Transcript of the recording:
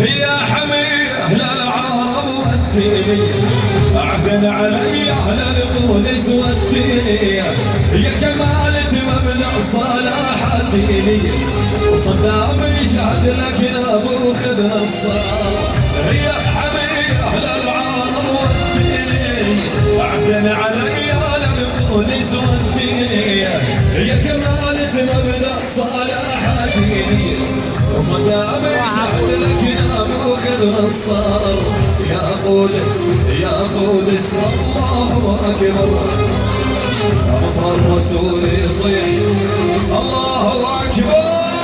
يا حميد أهل العرب والدين أعدن علي أهل القدس والدين يا كمالة مبدأ صلاح الدين وصدام شهد لك نابوخذ نصار يا حميد أهل العرب والدين أعدن علي أهل القدس والدين يا كمالة مبدأ صلاح الدين وصدام شهد لك نابوخذ نصار يا قدس يا قدس الله أكبر مصر الرسول يصيح الله أكبر